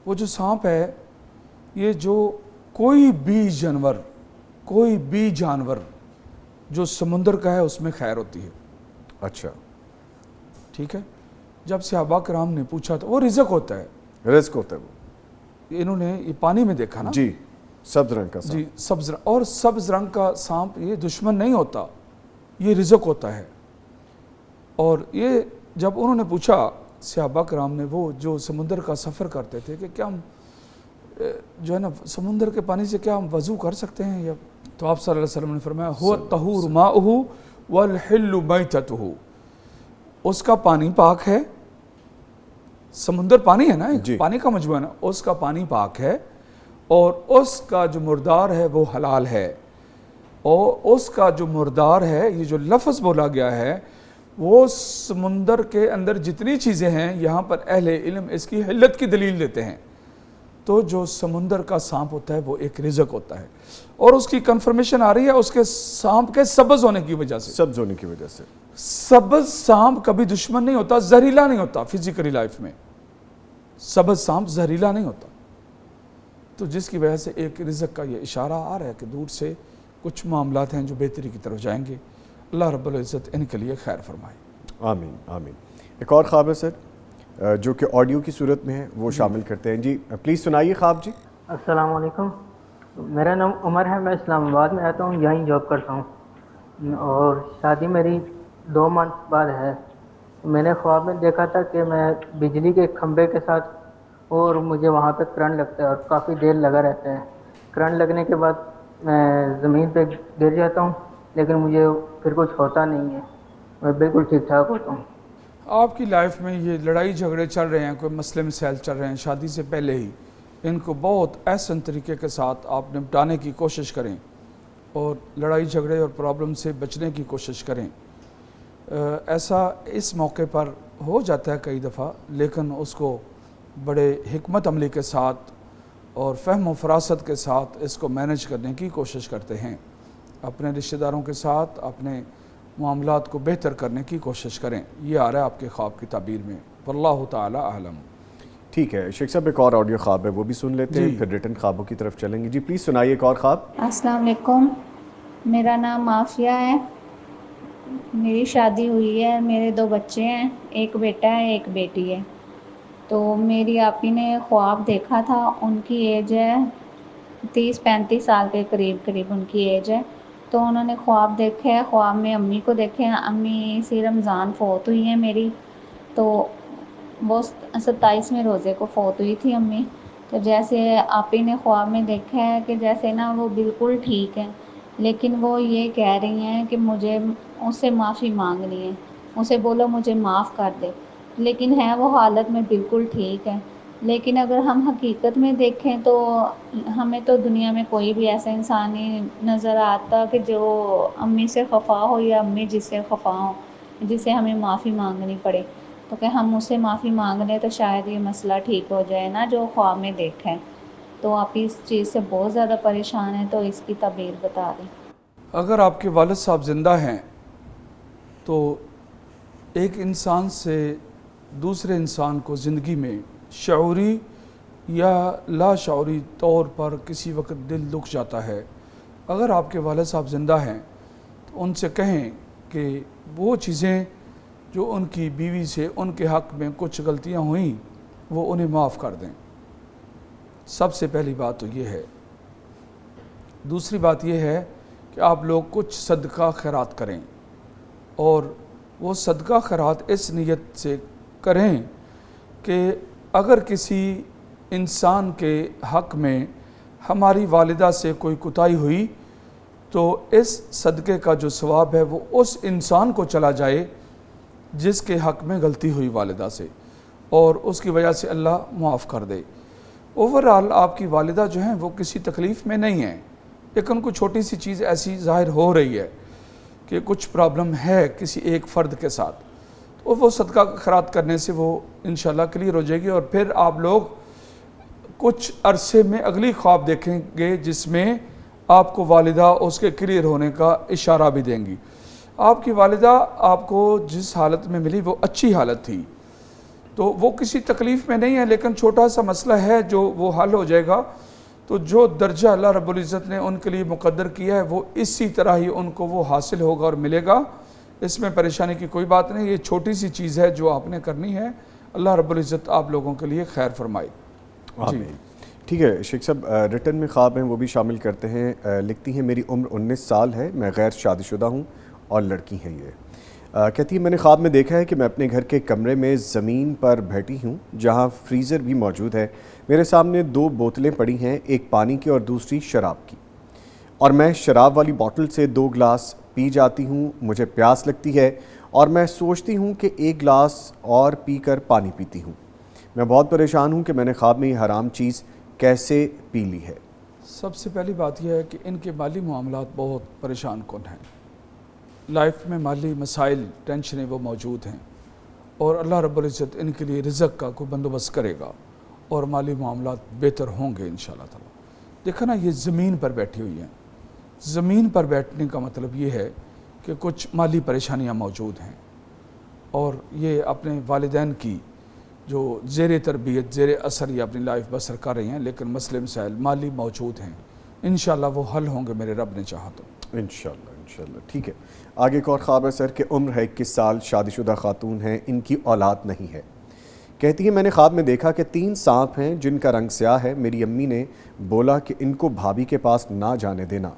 وہ جو سانپ ہے، یہ جو کوئی بھی جانور جو سمندر کا ہے اس میں خیر ہوتی ہے، اچھا ٹھیک ہے۔ جب صحابہ کرام نے پوچھا تو وہ رزق ہوتا ہے، رزق ہوتا ہے وہ، انہوں نے یہ پانی میں دیکھا نا، جی سبز رنگ کا جی سبز رنگ، اور سبز رنگ کا سانپ یہ دشمن نہیں ہوتا، یہ رزق ہوتا ہے۔ اور یہ جب انہوں نے پوچھا صحابہ کرام نے، وہ جو سمندر کا سفر کرتے تھے، کہ کیا ہم جو ہے نا سمندر کے پانی سے کیا ہم وضو کر سکتے ہیں؟ یا تو آپ صلی اللہ علیہ وسلم نے فرمایا هو الطہور ماؤہ والحل میتتہ، اس کا پانی پاک ہے، سمندر پانی ہے نا، پانی کا مجموعہ ہے نا، اس کا پانی پاک ہے، اور اس کا جو مردار ہے وہ حلال ہے، اور اس کا جو مردار ہے، یہ جو لفظ بولا گیا ہے، وہ سمندر کے اندر جتنی چیزیں ہیں، یہاں پر اہل علم اس کی حلت کی دلیل دیتے ہیں۔ تو جو سمندر کا سانپ ہوتا ہے وہ ایک رزق ہوتا ہے، اور اس کی کنفرمیشن آ رہی ہے اس کے سانپ کے سبز ہونے کی وجہ سے۔ سبز ہونے کی وجہ سے سبز سانپ کبھی دشمن نہیں ہوتا، زہریلا نہیں ہوتا، فزیکلی لائف میں سبز سانپ زہریلا نہیں ہوتا، تو جس کی وجہ سے ایک رزق کا یہ اشارہ آ رہا ہے کہ دور سے کچھ معاملات ہیں جو بہتری کی طرف جائیں گے، اللہ رب العزت ان کے لیے خیر فرمائے۔ آمین آمین۔ ایک اور خواب ہے سر جو کہ آڈیو کی صورت میں ہے، وہ شامل کرتے ہیں۔ جی پلیز سنائیے خواب جی۔ السلام علیکم، میرا نام عمر ہے، میں اسلام آباد میں رہتا ہوں، یہیں جاب کرتا ہوں، اور شادی میری 2 منتھ بعد ہے۔ میں نے خواب میں دیکھا تھا کہ میں بجلی کے کھمبے کے ساتھ، اور مجھے وہاں پہ کرنٹ لگتا ہے اور کافی دیر لگا رہتا ہے۔ کرنٹ لگنے کے بعد میں زمین پہ گر جاتا ہوں، لیکن مجھے پھر کچھ ہوتا نہیں ہے، میں بالکل ٹھیک ٹھاک ہوتا ہوں۔ آپ کی لائف میں یہ لڑائی جھگڑے چل رہے ہیں، کوئی مسئلے مسائل چل رہے ہیں شادی سے پہلے ہی، ان کو بہت احسن طریقے کے ساتھ آپ نپٹانے کی کوشش کریں، اور لڑائی جھگڑے اور پرابلم سے بچنے کی کوشش کریں۔ ایسا اس موقع پر ہو جاتا ہے کئی دفعہ، لیکن اس کو بڑے حکمت عملی کے ساتھ اور فہم و فراست کے ساتھ اس کو مینج کرنے کی کوشش کرتے ہیں۔ اپنے رشتہ داروں کے ساتھ اپنے معاملات کو بہتر کرنے کی کوشش کریں، یہ آ رہا ہے آپ کے خواب کی تعبیر میں، واللہ تعالی اعلم۔ ٹھیک ہے شیخ صاحب، ایک اور آڈیو خواب ہے وہ بھی سن لیتے ہیں، پھر ریٹن خوابوں کی طرف چلیں گے۔ جی پلیز سنائیے ایک اور خواب۔ السلام علیکم، میرا نام معافیہ ہے، میری شادی ہوئی ہے، میرے 2 بچے ہیں، ایک بیٹا ہے ایک بیٹی ہے۔ تو میری آپی نے خواب دیکھا تھا، ان کی ایج ہے 30-35 سال کے قریب ان کی ایج ہے۔ تو انہوں نے خواب دیکھے، خواب میں امی کو دیکھے، امی اسی رمضان فوت ہوئی ہیں میری، تو وہ 27ویں روزے کو فوت ہوئی تھی امی۔ تو جیسے آپی نے خواب میں دیکھا ہے کہ جیسے نا وہ بالکل ٹھیک ہیں، لیکن وہ یہ کہہ رہی ہیں کہ مجھے اس سے معافی مانگنی ہے، اسے بولو مجھے معاف کر دے، لیکن ہے وہ حالت میں بالکل ٹھیک ہے۔ لیکن اگر ہم حقیقت میں دیکھیں تو ہمیں تو دنیا میں کوئی بھی ایسا انسان نہیں نظر آتا کہ جو امی سے خفا ہو یا امی جس سے خفا ہو، جسے ہمیں معافی مانگنی پڑے۔ تو کہ ہم اسے معافی مانگ لیں تو شاید یہ مسئلہ ٹھیک ہو جائے نا جو خواب میں دیکھا ہے. تو آپ اس چیز سے بہت زیادہ پریشان ہیں تو اس کی تعبیر بتا دیں. اگر آپ کے والد صاحب زندہ ہیں تو ایک انسان سے دوسرے انسان کو زندگی میں شعوری یا لاشعوری طور پر کسی وقت دل دکھ جاتا ہے. اگر آپ کے والد صاحب زندہ ہیں تو ان سے کہیں کہ وہ چیزیں جو ان کی بیوی سے ان کے حق میں کچھ غلطیاں ہوئیں وہ انہیں معاف کر دیں. سب سے پہلی بات تو یہ ہے. دوسری بات یہ ہے کہ آپ لوگ کچھ صدقہ خیرات کریں، اور وہ صدقہ خیرات اس نیت سے کریں کہ اگر کسی انسان کے حق میں ہماری والدہ سے کوئی کوتاہی ہوئی تو اس صدقے کا جو ثواب ہے وہ اس انسان کو چلا جائے جس کے حق میں غلطی ہوئی والدہ سے، اور اس کی وجہ سے اللہ معاف کر دے. اوورآل آپ کی والدہ جو ہیں وہ کسی تکلیف میں نہیں ہیں، لیکن کوئی چھوٹی سی چیز ایسی ظاہر ہو رہی ہے کہ کچھ پرابلم ہے کسی ایک فرد کے ساتھ، تو وہ صدقہ خیرات کرنے سے وہ انشاءاللہ کلیئر ہو جائے گی. اور پھر آپ لوگ کچھ عرصے میں اگلی خواب دیکھیں گے جس میں آپ کو والدہ اس کے کلیئر ہونے کا اشارہ بھی دیں گی. آپ کی والدہ آپ کو جس حالت میں ملی وہ اچھی حالت تھی، تو وہ کسی تکلیف میں نہیں ہے، لیکن چھوٹا سا مسئلہ ہے جو وہ حل ہو جائے گا. تو جو درجہ اللہ رب العزت نے ان کے لیے مقدر کیا ہے وہ اسی طرح ہی ان کو وہ حاصل ہوگا اور ملے گا. اس میں پریشانی کی کوئی بات نہیں. یہ چھوٹی سی چیز ہے جو آپ نے کرنی ہے. اللہ رب العزت آپ لوگوں کے لیے خیر فرمائے. جی ٹھیک ہے شیخ صاحب، ریٹن میں خواب ہیں وہ بھی شامل کرتے ہیں. لکھتی ہیں میری عمر 19 سال ہے، میں غیر شادی شدہ ہوں اور لڑکی ہیں. یہ کہتی ہے میں نے خواب میں دیکھا ہے کہ میں اپنے گھر کے کمرے میں زمین پر بیٹھی ہوں جہاں فریزر بھی موجود ہے. میرے سامنے 2 بوتلیں پڑی ہیں، ایک پانی کی اور دوسری شراب کی، اور میں شراب والی بوتل سے 2 گلاس پی جاتی ہوں. مجھے پیاس لگتی ہے اور میں سوچتی ہوں کہ 1 گلاس اور پی کر پانی پیتی ہوں. میں بہت پریشان ہوں کہ میں نے خواب میں یہ حرام چیز کیسے پی لی ہے. سب سے پہلی بات یہ ہے کہ ان کے مالی معاملات بہت پریشان کن ہیں. لائف میں مالی مسائل ٹینشنیں وہ موجود ہیں، اور اللہ رب العزت ان کے لیے رزق کا کوئی بندوبست کرے گا اور مالی معاملات بہتر ہوں گے انشاءاللہ تعالی. دیکھا نا، یہ زمین پر بیٹھی ہوئی ہیں. زمین پر بیٹھنے کا مطلب یہ ہے کہ کچھ مالی پریشانیاں موجود ہیں، اور یہ اپنے والدین کی جو زیر تربیت زیر اثر یہ اپنی لائف بسر کر رہی ہیں، لیکن مسئلے مسائل مالی موجود ہیں. انشاءاللہ وہ حل ہوں گے میرے رب نے چاہا تو. انشاءاللہ. ٹھیک ہے. آگے ایک اور خواب ہے سر کہ عمر ہے 21 سال، شادی شدہ خاتون ہیں، ان کی اولاد نہیں ہے. کہتی ہے میں نے خواب میں دیکھا کہ 3 سانپ ہیں جن کا رنگ سیاہ ہے. میری امی نے بولا کہ ان کو بھابھی کے پاس نہ جانے دینا.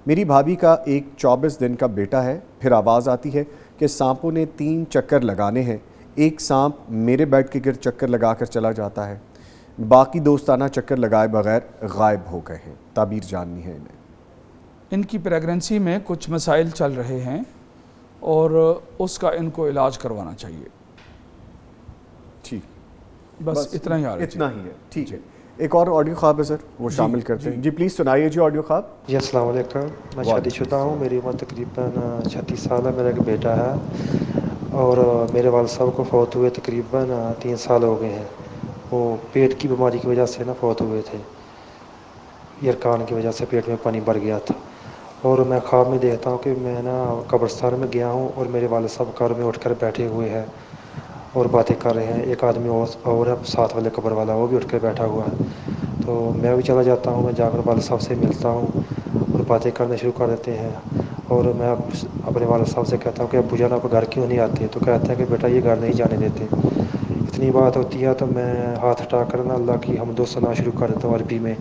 میری بھابھی کا ایک 24 دن کا بیٹا ہے. پھر آواز آتی ہے کہ سانپوں نے 3 چکر لگانے ہیں. ایک سانپ میرے بیڈ کے گرد چکر لگا کر چلا جاتا ہے، باقی دوستانہ چکر لگائے بغیر غائب ہو گئے ہیں. تعبیر جاننی ہے انہیں. ان کی پریگننسی میں کچھ مسائل چل رہے ہیں اور اس کا ان کو علاج کروانا چاہیے. ٹھیک، بس اتنا ہی اتنا ہی ہے. ٹھیک ہے. ایک اور آڈیو خواب ہے سر، وہ شامل کرتے ہیں. جی پلیز سنائیے جی آڈیو خواب. جی السلام علیکم. میں شادی شدہ ہوں، میری عمر تقریباً 36 سال ہے. میرا ایک بیٹا ہے، اور میرے والد صاحب کو فوت ہوئے تقریباً 3 سال ہو گئے ہیں. وہ پیٹ کی بیماری کی وجہ سے نا فوت ہوئے تھے. یرکان کی وجہ سے پیٹ میں پانی بھر گیا تھا. اور میں خواب میں دیکھتا ہوں کہ میں نا قبرستان میں گیا ہوں اور میرے والد صاحب قبر میں اٹھ کر بیٹھے ہوئے ہیں اور باتیں کر رہے ہیں. ایک آدمی اور ہے ساتھ والے قبر والا، وہ بھی اٹھ کر بیٹھا ہوا ہے. تو میں بھی چلا جاتا ہوں. میں جا کر والد صاحب سے ملتا ہوں اور باتیں کرنے شروع کر دیتے ہیں. اور میں اپنے والد صاحب سے کہتا ہوں کہ ابو جان آپ گھر کیوں نہیں آتے؟ تو کہتے ہیں کہ بیٹا یہ گھر نہیں جانے دیتے. اتنی بات ہوتی ہے تو میں ہاتھ ہٹا کر نا اللہ کی حمد و ثنا شروع کر دیتا ہوں. عربی میں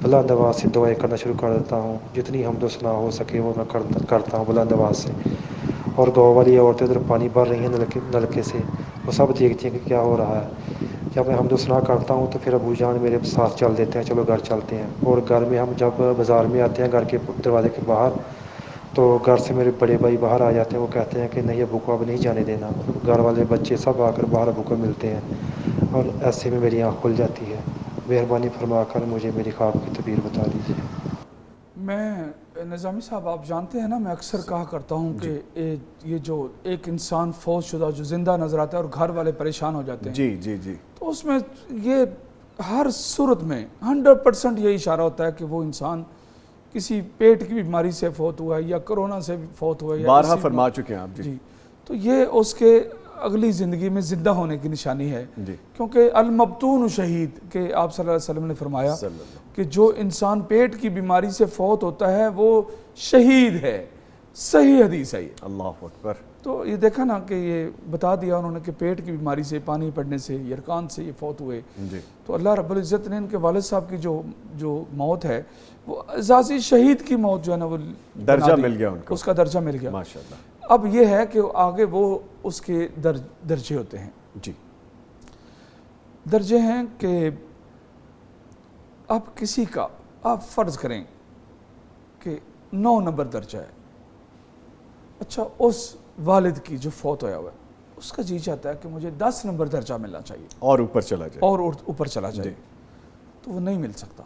بلند آواز سے دعائیں کرنا شروع کر دیتا ہوں. جتنی حمد و ثنا ہو سکے وہ میں کرتا ہوں بلند آواز سے. اور گاؤں والی عورتیں ادھر پانی بھر رہی ہیں نلکے سے، وہ سب دیکھتی ہیں کہ کیا ہو رہا ہے. جب میں حمد و ثنا کرتا ہوں تو پھر ابو جان میرے ساتھ چل دیتے ہیں، چلو گھر چلتے ہیں. اور گھر میں ہم جب بازار میں آتے ہیں گھر کے دروازے کے باہر، تو گھر سے میرے بڑے بھائی باہر آ جاتے ہیں. وہ کہتے ہیں کہ نہیں ابو کو اب نہیں جانے دینا. گھر والے بچے سب آ کر باہر ابو کو ملتے ہیں، اور ایسے میں میری آنکھ کھل جاتی ہے. مہربانی فرما کر مجھے میری خواب کی تعبیر بتا دیجیے. میں نظامی صاحب آپ جانتے ہیں نا، میں اکثر کہا کرتا ہوں کہ یہ جو ایک انسان فوت شدہ جو زندہ نظر آتا ہے اور گھر والے پریشان ہو جاتے ہیں، جی جی جی، تو اس میں یہ ہر صورت میں 100% یہ اشارہ ہوتا ہے کہ وہ انسان کسی پیٹ کی بیماری سے فوت ہوا ہے یا کرونا سے فوت ہوا ہے، بارہا فرما چکے ہیں آپ جی، تو یہ اس کے اگلی زندگی میں زندہ ہونے کی نشانی ہے، کیونکہ المبتون شہید کہ آپ صلی اللہ علیہ وسلم نے فرمایا کہ جو انسان پیٹ کی بیماری سے فوت ہوتا ہے وہ شہید ہے، صحیح حدیث ہے یہ۔ اللہ اکبر۔ تو یہ دیکھا نا کہ یہ بتا دیا انہوں نے کہ پیٹ کی بیماری سے، پانی پڑنے سے، یرکان سے یہ فوت ہوئے، تو اللہ رب العزت نے ان کے والد صاحب کی جو موت ہے وہ اعزازی شہید کی موت جو ہے نا وہ درجہ مل گیا ان کو، اس کا درجہ مل گیا ماشاءاللہ۔ اب یہ ہے کہ آگے وہ اس کے درجے ہوتے ہیں، جی درجے ہیں کہ اب کسی کا آپ فرض کریں کہ 9 نمبر درجہ ہے، اچھا اس والد کی جو فوت ہوا ہے اس کا جی چاہتا ہے کہ مجھے 10 نمبر درجہ ملنا چاہیے اور اوپر چلا جائے، اور اوپر چلا جائے، تو وہ نہیں مل سکتا۔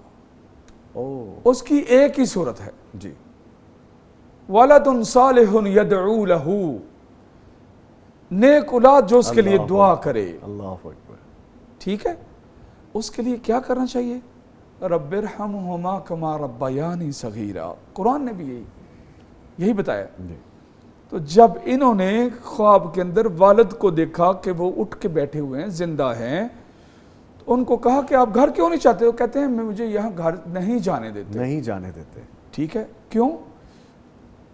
اس کی ایک ہی صورت ہے جی، وَلَدٌ صَالِحٌ يَدْعُو لَهُ، نیک اولاد جو اس کے لیے دعا کرے۔ اللہ اکبر۔ ٹھیک ہے، اس کے لیے کیا کرنا چاہیے؟ رب ارحمہما کما ربیانی صغیرا، قرآن نے بھی یہی بتایا۔ تو جب انہوں نے خواب کے اندر والد کو دیکھا کہ وہ اٹھ کے بیٹھے ہوئے ہیں، زندہ ہیں، تو ان کو کہا کہ آپ گھر کیوں نہیں چاہتے ہو؟ کہتے ہیں مجھے یہاں گھر نہیں جانے دیتے، نہیں جانے دیتے۔ ٹھیک ہے، کیوں؟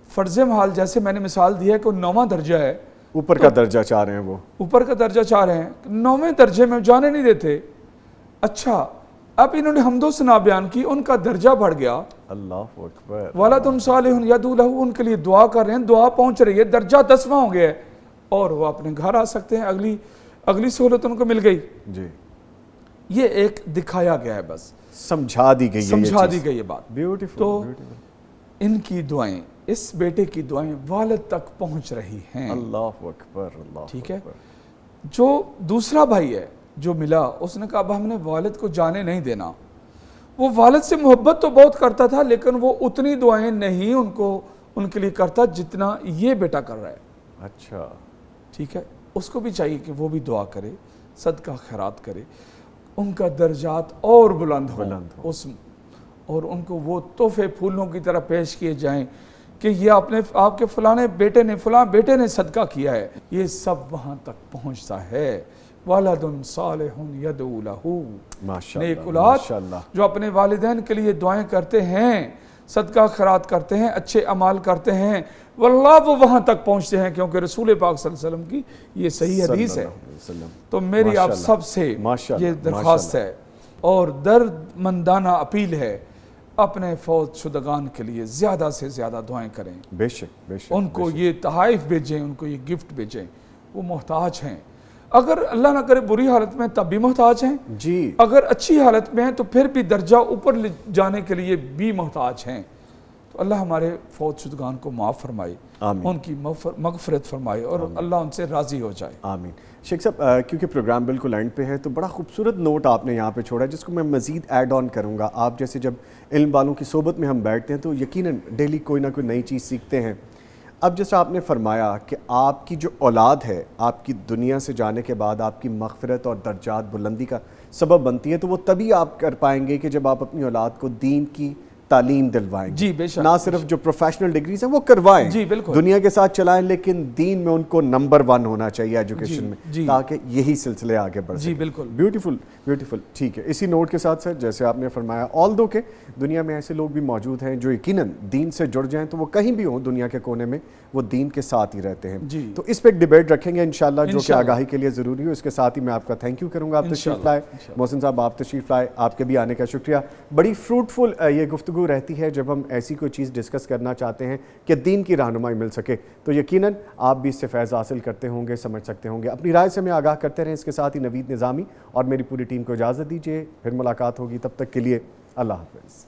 فرض محال جیسے میں نے مثال دی ہے کہ 9واں درجہ ہے، اوپر کا درجہ چاہ رہے ہیں، وہ اوپر کا درجہ چاہ رہے ہیں، 9ویں درجے میں جانے نہیں دیتے۔ اچھا اب انہوں نے حمد و ثنا بیان کی، ان کا درجہ بڑھ گیا، اللہ اکبر۔ وَلَدٌ صَالِحٌ يَدْعُو لَهُ، ان کے لیے دعا کر رہے ہیں، دعا پہنچ رہی ہے، درجہ 10واں ہو گیا ہے اور وہ اپنے گھر آ سکتے ہیں، اگلی سہولت ان کو مل گئی۔ جی، یہ ایک دکھایا گیا ہے، بس سمجھا دی گئی یہ بات۔ بیوٹیفل۔ تو ان کی دعائیں، اس بیٹے کی دعائیں والد تک پہنچ رہی ہیں۔ اللہ اکبر، اللہ ٹھیک ہے، جو دوسرا بھائی ہے جو ملا، اس نے کہا اب ہم نے والد کو جانے نہیں دینا۔ وہ والد سے محبت تو بہت کرتا تھا لیکن وہ اتنی دعائیں نہیں ان کے لیے کرتا جتنا یہ بیٹا کر رہا ہے۔ اچھا، ٹھیک ہے، اس کو بھی چاہیے کہ وہ بھی دعا کرے، صدقہ خیرات کرے، ان کا درجات اور بلند ہو، اور ان کو وہ تحفے پھولوں کی طرح پیش کیے جائیں کہ یہ آپ کے فلاں بیٹے نے صدقہ کیا ہے، یہ سب وہاں تک پہنچتا ہے۔ وَلَدٌ صَالِحٌ يَدْعُو لَهُ، نیک اولاد جو اپنے والدین کے لیے دعائیں کرتے ہیں، صدقہ خیرات کرتے ہیں، اچھے اعمال کرتے ہیں، واللہ وہ وہاں تک پہنچتے ہیں، کیونکہ رسول پاک صلی اللہ علیہ وسلم کی یہ صحیح حدیث ہے۔ تو میری آپ سب سے یہ درخواست ہے اور درد مندانہ اپیل ہے، اپنے فوت شدگان کے لیے زیادہ سے زیادہ دعائیں کریں، بے شک بے شک، ان کو یہ تحائف بھیجیں، ان کو یہ گفٹ بھیجیں، وہ محتاج ہیں۔ اگر اللہ نہ کرے بری حالت میں تب بھی محتاج ہیں، جی، اگر اچھی حالت میں ہیں تو پھر بھی درجہ اوپر لے جانے کے لیے بھی محتاج ہیں۔ تو اللہ ہمارے فوت شدگان کو معاف فرمائے، ان کی مغفرت فرمائے اور اللہ ان سے راضی ہو جائے، آمین۔ شیخ صاحب، کیونکہ پروگرام بالکل اینڈ پہ ہے تو بڑا خوبصورت نوٹ آپ نے یہاں پہ چھوڑا ہے جس کو میں مزید ایڈ آن کروں گا۔ آپ جیسے جب علم والوں کی صحبت میں ہم بیٹھتے ہیں تو یقیناً ڈیلی کوئی نہ کوئی نئی چیز سیکھتے ہیں۔ اب جیسا آپ نے فرمایا کہ آپ کی جو اولاد ہے آپ کی دنیا سے جانے کے بعد آپ کی مغفرت اور درجات بلندی کا سبب بنتی ہے، تو وہ تبھی آپ کر پائیں گے کہ جب آپ اپنی اولاد کو دین کی تعلیم دلوائیں گے، جی بے شک، نہ صرف جو پروفیشنل ڈگریز ہیں وہ کروائیں، جی بالکل، دنیا کے ساتھ چلائیں، لیکن دین میں ان کو نمبر 1 ہونا چاہیے ایجوکیشن میں، تاکہ یہی سلسلے آگے بڑھ سکیں۔ جی بالکل، بیوٹیفل بیوٹیفل۔ ٹھیک ہے، اسی نوٹ کے ساتھ ساتھ جیسے آپ نے فرمایا، آلدو کہ دنیا میں ایسے لوگ بھی موجود ہیں جو یقیناً دین سے جڑ جائیں تو وہ کہیں بھی ہوں دنیا کے کونے میں وہ دین کے ساتھ ہی رہتے ہیں۔ تو اس پہ ایک ڈیبیٹ رکھیں گے انشاءاللہ جو کہ آگاہی کے لیے ضروری ہو۔ اس کے ساتھ ہی میں آپ کا تھینک یو کروں گا، آپ تشریف لائے، محسن صاحب آپ تشریف لائے، آپ کے بھی آنے کا شکریہ۔ بڑی فروٹفل یہ گفتگو رہتی ہے جب ہم ایسی کوئی چیز ڈسکس کرنا چاہتے ہیں کہ دین کی رہنمائی مل سکے، تو یقیناً آپ بھی اس سے فیض حاصل کرتے ہوں گے، سمجھ سکتے ہوں گے۔ اپنی رائے سے میں آگاہ کرتے رہیں۔ اس کے ساتھ ہی نوید نظامی اور میری پوری ٹیم کو اجازت دیجیے، پھر ملاقات ہوگی، تب تک کے لیے اللہ حافظ۔